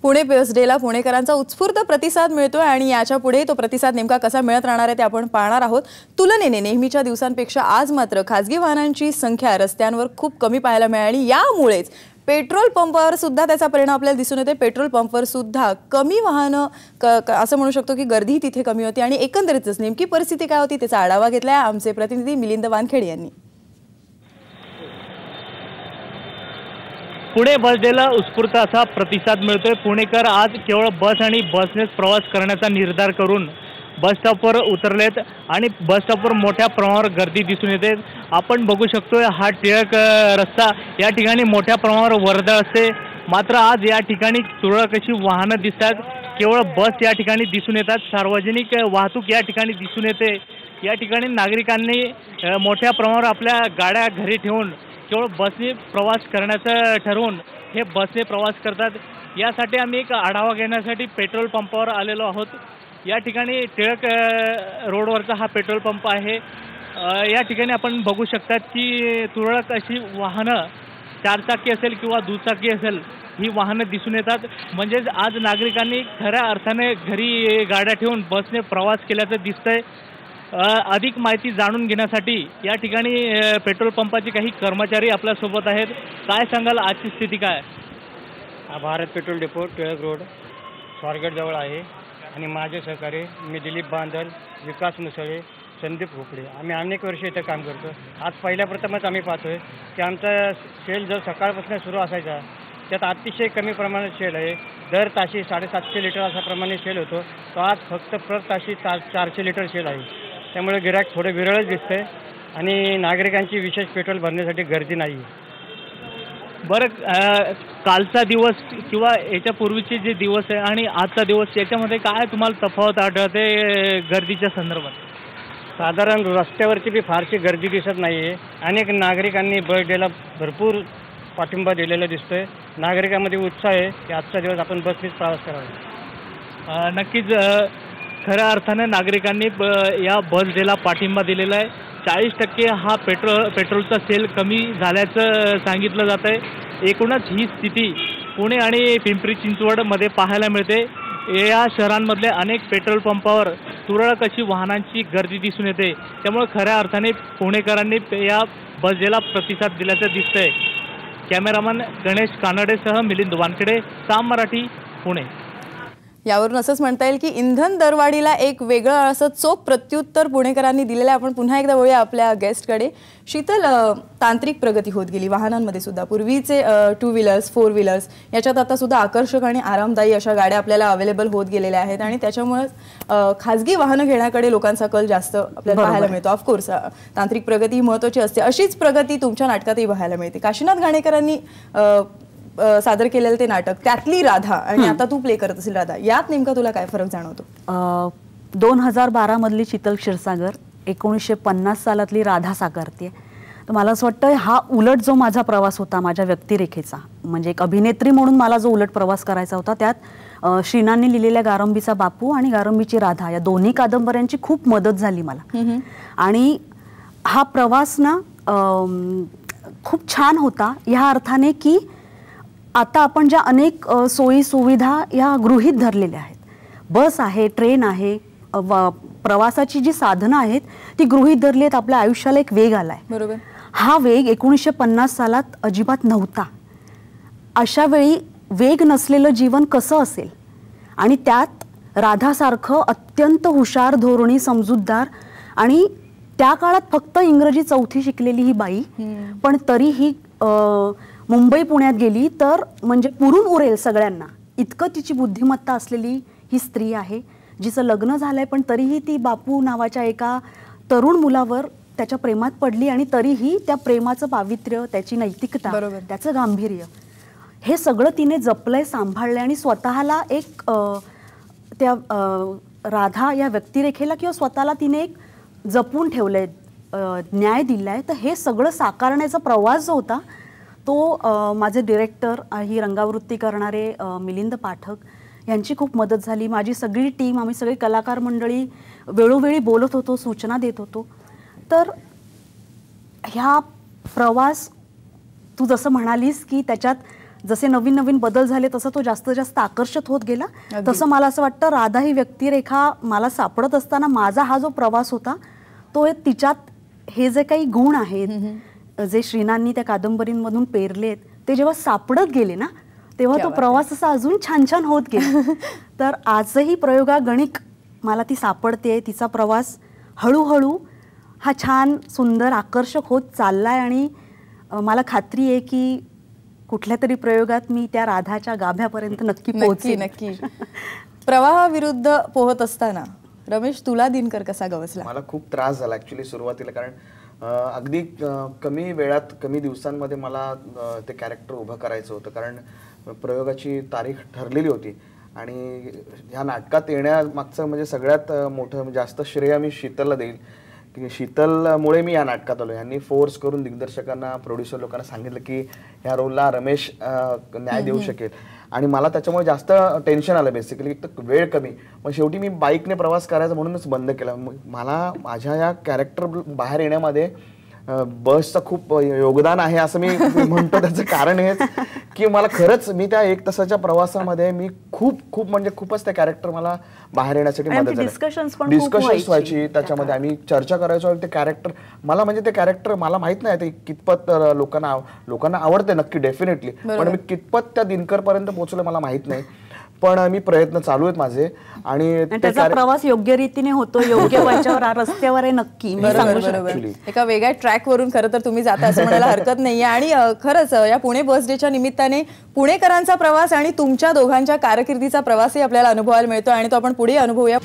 पुणे बस डेला पुणेकरांचा उत्स्फूर्त प्रतिसाद मिळतोय आणि याच्या पुढे तो प्रतिसाद नेमका कसा मिळत राहणार आहे ते आपण पाहणार आहोत। तुलनेने नेहमीच्या दिवसांपेक्षा आज मात्र खासगी वाहनांची संख्या रस्त्यांवर खूप कमी पाहायला मिळाली। यामुळेच पेट्रोल पंपावर सुद्धा त्याचा परिणाम आपल्याला दिसून येतो। पेट्रोल पंपावर सुद्धा कमी वाहनं असं म्हणू शकतो की गर्दी तिथे कमी होती आणि एकंदरीतच नेमकी परिस्थिती काय होती त्याचा आढावा घेतलाय आमचे प्रतिनिधी मिलिंद वानखेडे यांनी। पुणे बस डेला उत्स्फूर्त असा प्रतिसाद मिळतोय। पुणेकर आज केवळ बस आणि बसनेच प्रवास करण्याचा निर्धार करून बस स्टॉपवर उतरलेत आणि बस स्टॉपवर मोठ्या प्रमाणावर गर्दी दिसून येते। आपण बघू शकतोय हा टिळक रस्ता, या ठिकाणी मोठ्या प्रमाणावर वर्दळ असते, मात्र आज या ठिकाणी तुरळक अशी वाहनं दिसतात। केवळ बस या ठिकाणी दिसून येतात, सार्वजनिक वाहतूक या ठिकाणी दिसून येते। या ठिकाणी नागरिकांनी मोठ्या प्रमाणावर आपल्या गाड्या घरी ठेवून केवळ बसने प्रवास करण्याचं ठरवून हे बसने प्रवास करतात। यासाठी आम्ही एक आढावा घेण्यासाठी पेट्रोल पंपावर आलेलो आहोत। या ठिकाणी टिळक रोडवरचा हा पेट्रोल पंप आहे। या ठिकाणी आपण बघू शकतात की तुरळक अशी वाहनं, चारचाकी असेल किंवा दुचाकी असेल, ही वाहनं दिसून येतात। म्हणजेच आज नागरिकांनी खऱ्या अर्थाने घरी गाड्या ठेवून बसने प्रवास केल्याचं दिसतंय। अधिक माहिती जाणून घेण्यासाठी या ठिकाणी पेट्रोल पंपाचे काही कर्मचारी आपल्यासोबत आहेत। काय सांगाल, आजची स्थिती काय? Bharat petrol depot Tilak road स्वारगेटजवळ आहे आणि माझे सहकारी मी दिलीप बांदल, विकास मुसळे, संदीप भोपळे, आम्ही अनेक वर्ष इथे काम करतो। आज पहिल्या प्रथमच आम्ही पाहतोय की आमचा सेल जो सकाळपासून सुरू असायचा त्यात अतिशय कमी प्रमाणात सेल आहे। दर ताशी 750 लिटर अशा प्रमाणे सेल होतो, तो आज फक्त प्रति ताशी 400 लिटर सेल आहे। त्यामुळे गिराईक थोडे विरळच दिसते आणि नागरिकांची विशेष पेट्रोल भरण्यासाठी गर्दी नाही। बरं, कालचा दिवस किंवा याच्या पूर्वीचे जे दिवस आहे आणि आजचा दिवस याच्यामध्ये काय तुम्हाला तफावत आढळते गर्दीच्या संदर्भात? साधारण रस्त्यावरती बी फारशी गर्दी दिसत नाही आहे। अनेक नागरिकांनी बस डेला भरपूर पाठिंबा दिलेला दिसतोय। नागरिकांमध्ये उत्साह आहे की आजचा दिवस आपण बसनेच प्रवास करावा। नक्कीच खऱ्या अर्थाने नागरिकांनी या बस डेला पाठिंबा दिलेला आहे। 40% हा पेट्रोलचा सेल कमी झाल्याचं सांगितलं जात आहे। एकूणच ही स्थिती पुणे आणि पिंपरी चिंचवडमध्ये पाहायला मिळते। या शहरांमधले अनेक पेट्रोल पंपावर तुरळक अशी वाहनांची गर्दी दिसून येते। त्यामुळे खऱ्या अर्थाने पुणेकरांनी या बस डेला प्रतिसाद दिल्याचं दिसतंय। कॅमेरामन गणेश कानडेसह मिलिंद वानखेडे, साम मराठी, पुणे। यावरून असंच म्हणता येईल की इंधन दरवाढीला एक वेगळं असं चोख प्रत्युत्तर पुणेकरांनी दिलेलं आहे। आपण पुन्हा एकदा वळूया आपल्या गेस्टकडे। शीतल, तांत्रिक प्रगती होत गेली वाहनांमध्ये सुद्धा। पूर्वीचे 2 व्हीलर्स 4 व्हीलर्स याच्यात आता सुद्धा आकर्षक आणि आरामदायी अशा गाड्या आपल्याला अवेलेबल होत गेलेल्या आहेत आणि त्याच्यामुळे खासगी वाहनं घेण्याकडे लोकांचा कल जास्त आपल्याला पाहायला मिळतो। ऑफकोर्स तांत्रिक प्रगती महत्त्वाची असते, अशीच प्रगती तुमच्या नाटकातही पाहायला मिळते। काशीनाथ घाणेकरांनी सादर केलेलं ते नाटक, त्यातली राधा आणि आता तू प्ले करत असेल राधा, यात नेमका तुला काय फरक जाणवतो? 2012 मधली शीतल क्षीरसागर 1950 सालातली राधा साकारते। तर मला असं वाटतं हा उलट जो माझा प्रवास होता माझ्या व्यक्तिरेखेचा, म्हणजे एक अभिनेत्री म्हणून मला जो उलट प्रवास करायचा होता, त्यात श्रीनांनी लिहिलेल्या गारंबीचा बापू आणि गारंबीची राधा या दोन्ही कादंबऱ्यांची खूप मदत झाली मला। आणि हा प्रवास ना खूप छान होता या अर्थाने की आता आपण ज्या अनेक सोयी सुविधा या गृहीत धरलेल्या आहेत, बस आहे, ट्रेन आहे, प्रवासाची जी साधनं आहेत ती गृहीत धरली आहेत, आपल्या आयुष्याला एक वेग आलाय। बरोबर, हा वेग 1950 सालात अजिबात नव्हता। अशा वेळी वेग नसलेलं जीवन कसं असेल आणि त्यात राधासारखं अत्यंत हुशार, धोरणी, समजूतदार आणि त्या काळात फक्त इंग्रजी 4थी शिकलेली ही बाई पण तरीही मुंबई पुण्यात गेली तर म्हणजे पुरून उरेल सगळ्यांना इतकं तिची बुद्धिमत्ता असलेली ही स्त्री आहे, जिचं लग्न झालंय पण तरीही ती बापू नावाच्या एका तरुण मुलावर त्याच्या प्रेमात पडली आणि तरीही त्या प्रेमाचं पावित्र्य, त्याची नैतिकता, त्याचं गांभीर्य हे सगळं तिने जपलंय, सांभाळलंय आणि स्वतःला एक त्या राधा या व्यक्तिरेखेला किंवा स्वतःला तिने एक जपून ठेवलंय, न्याय दिलाय। तर हे सगळं साकारण्याचा प्रवास जो होता तो माझे डिरेक्टर, ही रंगावृत्ती करणारे मिलिंद पाठक यांची खूप मदत झाली। माझी सगळी टीम, आम्ही सगळे कलाकार मंडळी वेळोवेळी बोलत होतो, सूचना देत होतो। तर ह्या प्रवास तू जसं म्हणालीस की त्याच्यात जसे नवीन नवीन बदल झाले तसं तो जास्त जास्त आकर्षित होत गेला. तसं मला असं वाटतं राधा ही व्यक्तिरेखा मला सापडत असताना माझा हा जो प्रवास होता तो तिच्यात हे जे काही गुण आहेत जे श्रीनांनी त्या कादंबरींमधून पेरलेत ते जेव्हा सापडत गेले ना तेव्हा तो प्रवास असा अजून छान छान होत गेला. तर आजही प्रयोगा गणिक मला ती सापडते. तिचा प्रवास हळूहळू हा छान सुंदर आकर्षक होत चाललाय आणि मला खात्री आहे की कुठल्या तरी प्रयोगात मी त्या राधाच्या गाभ्यापर्यंत नक्की पोहोचेन. नक्की. प्रवाहाविरुद्ध पोहत असताना रमेश तुला दिनकर कसा गवसला? मला खूप त्रास झाला ऍक्च्युली सुरुवातीला, कारण अगदी कमी वेळात कमी दिवसांमध्ये मला ते कॅरेक्टर उभं करायचं होतं, कारण प्रयोगाची तारीख ठरलेली होती. आणि ह्या नाटकात येण्यामागचं म्हणजे सगळ्यात मोठं जास्त श्रेय मी शीतलला देईल, की शीतलमुळे मी या नाटकात आलो. यांनी फोर्स करून दिग्दर्शकांना प्रोड्युसर लोकांना सांगितलं की ह्या रोलला रमेश न्याय देऊ शकेल. आणि मला त्याच्यामुळे जास्त टेन्शन आलं बेसिकली, एक वेळ कमी. मग शेवटी मी बाईकने प्रवास करायचा म्हणूनच बंद केला. मला माझ्या या कॅरेक्टर बाहेर येण्यामध्ये बसचं खूप योगदान आहे असं मी म्हणतो. त्याचं कारण हेच की मला खरंच मी त्या 1 तासाच्या प्रवासामध्ये मी खूप म्हणजे खूपच त्या कॅरेक्टर मला बाहेर येण्यासाठी मदत झाली. डिस्कशन्स व्हायची त्याच्यामध्ये, आम्ही चर्चा करायचो ते कॅरेक्टर. मला म्हणजे ते कॅरेक्टर मला माहित नाही ते कितपत लोकांना आवडते नक्की डेफिनेटली, पण मी कितपत त्या दिनकर पर्यंत पोहोचलो मला माहित नाही. पण मी प्रयत्न चालू आहेत माझे आणि त्याचा प्रवास योग्य रीतीने होतो, योग्य रस्त्यावर आहे नक्की. बरोबर. एका वेगळ्या ट्रॅकवरून खरं तर तुम्ही जाता असं म्हणायला हरकत नाही. आणि खरंच या पुणे बस डेच्या निमित्ताने पुणेकरांचा प्रवास आणि तुमच्या दोघांच्या कारकिर्दीचा प्रवासही आपल्याला अनुभवायला मिळतो आणि तो आपण पुढे अनुभवूया.